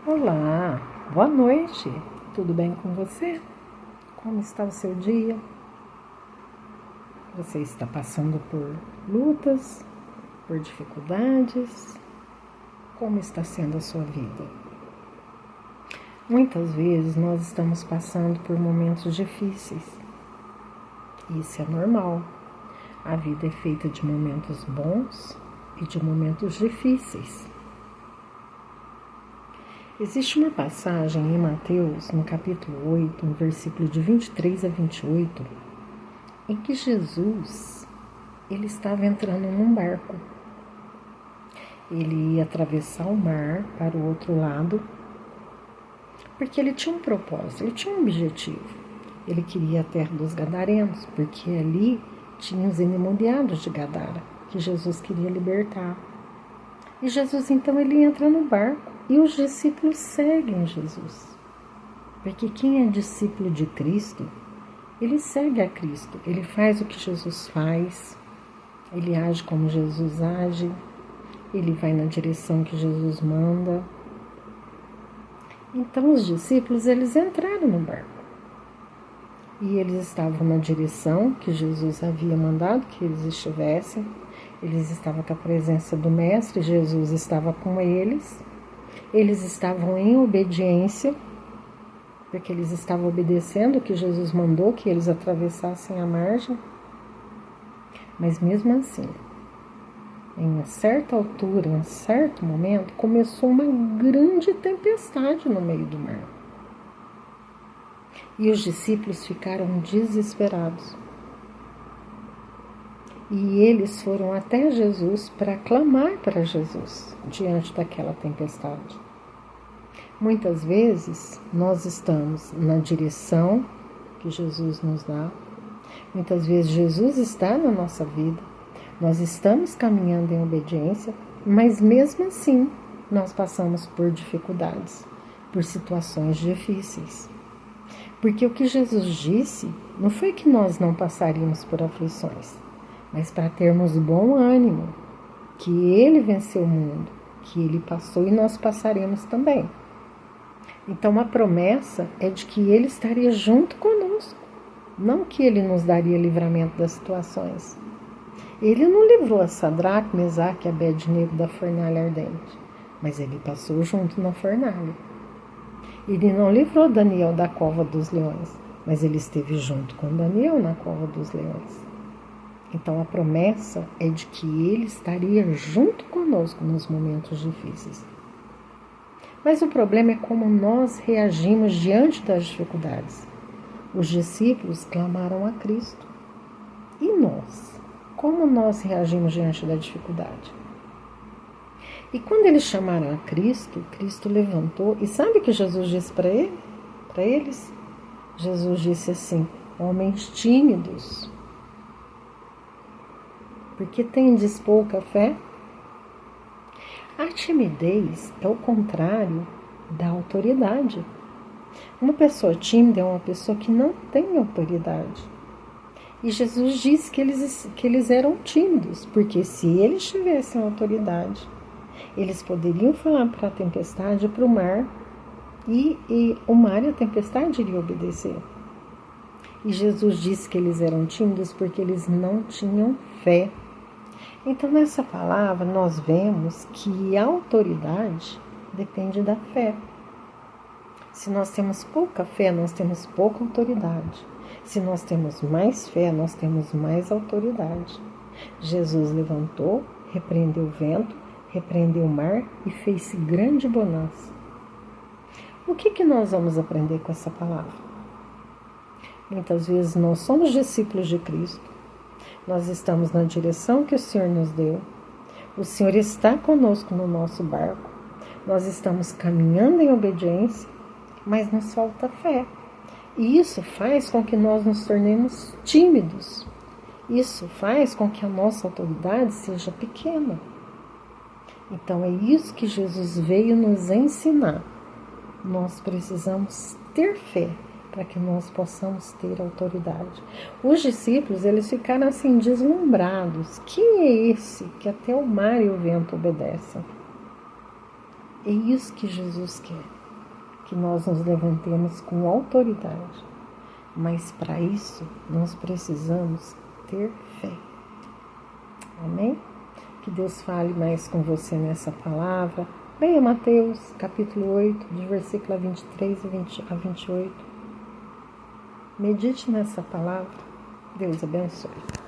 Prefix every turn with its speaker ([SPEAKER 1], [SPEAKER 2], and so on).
[SPEAKER 1] Olá, boa noite, tudo bem com você? Como está o seu dia? Você está passando por lutas, por dificuldades? Como está sendo a sua vida? Muitas vezes nós estamos passando por momentos difíceis. Isso é normal. A vida é feita de momentos bons e de momentos difíceis. Existe uma passagem em Mateus, no capítulo 8, no versículo de 23 a 28, em que Jesus, ele estava entrando num barco. Ele ia atravessar o mar para o outro lado, porque ele tinha um propósito, ele tinha um objetivo. Ele queria a terra dos Gadarenos, porque ali tinha os endemoniados de Gadara, que Jesus queria libertar. E Jesus, então, ele entra no barco e os discípulos seguem Jesus. Porque quem é discípulo de Cristo, ele segue a Cristo. Ele faz o que Jesus faz, ele age como Jesus age, ele vai na direção que Jesus manda. Então, os discípulos, eles entraram no barco. E eles estavam na direção que Jesus havia mandado que eles estivessem. Eles estavam com a presença do Mestre, Jesus estava com eles. Eles estavam em obediência, porque eles estavam obedecendo o que Jesus mandou, que eles atravessassem a margem. Mas mesmo assim, em uma certa altura, em um certo momento, começou uma grande tempestade no meio do mar. E os discípulos ficaram desesperados. E eles foram até Jesus para clamar para Jesus diante daquela tempestade. Muitas vezes nós estamos na direção que Jesus nos dá. Muitas vezes Jesus está na nossa vida. Nós estamos caminhando em obediência, mas mesmo assim nós passamos por dificuldades, por situações difíceis. Porque o que Jesus disse não foi que nós não passaríamos por aflições, mas para termos bom ânimo, que Ele venceu o mundo, que Ele passou e nós passaremos também. Então a promessa é de que Ele estaria junto conosco, não que Ele nos daria livramento das situações. Ele não livrou a Sadraque, Mesaque e Abednego da fornalha ardente, mas Ele passou junto na fornalha. Ele não livrou Daniel da cova dos leões, mas Ele esteve junto com Daniel na cova dos leões. Então a promessa é de que Ele estaria junto conosco nos momentos difíceis. Mas o problema é como nós reagimos diante das dificuldades. Os discípulos clamaram a Cristo. E nós? Como nós reagimos diante da dificuldade? E quando eles chamaram a Cristo, Cristo levantou. E sabe o que Jesus disse para eles? Jesus disse assim: homens tímidos, porque tendes pouca fé? A timidez é o contrário da autoridade. Uma pessoa tímida é uma pessoa que não tem autoridade. E Jesus disse que eles eram tímidos, porque se eles tivessem autoridade, eles poderiam falar para a tempestade, para o mar, e o mar e a tempestade iriam obedecer. E Jesus disse que eles eram tímidos porque eles não tinham fé. Então, nessa palavra, nós vemos que a autoridade depende da fé. Se nós temos pouca fé, nós temos pouca autoridade. Se nós temos mais fé, nós temos mais autoridade. Jesus levantou, repreendeu o vento, repreendeu o mar e fez grande bonança. O que nós vamos aprender com essa palavra? Muitas vezes nós somos discípulos de Cristo. Nós estamos na direção que o Senhor nos deu. O Senhor está conosco no nosso barco. Nós estamos caminhando em obediência, mas nos falta fé. E isso faz com que nós nos tornemos tímidos. Isso faz com que a nossa autoridade seja pequena. Então é isso que Jesus veio nos ensinar. Nós precisamos ter fé para que nós possamos ter autoridade. Os discípulos, eles ficaram assim deslumbrados. Quem é esse que até o mar e o vento obedecem? É isso que Jesus quer. que nós nos levantemos com autoridade. Mas para isso, nós precisamos ter fé. Amém? Que Deus fale mais com você nessa palavra. Leia Mateus, capítulo 8, de versículo 23 a 28. Medite nessa palavra. Deus abençoe.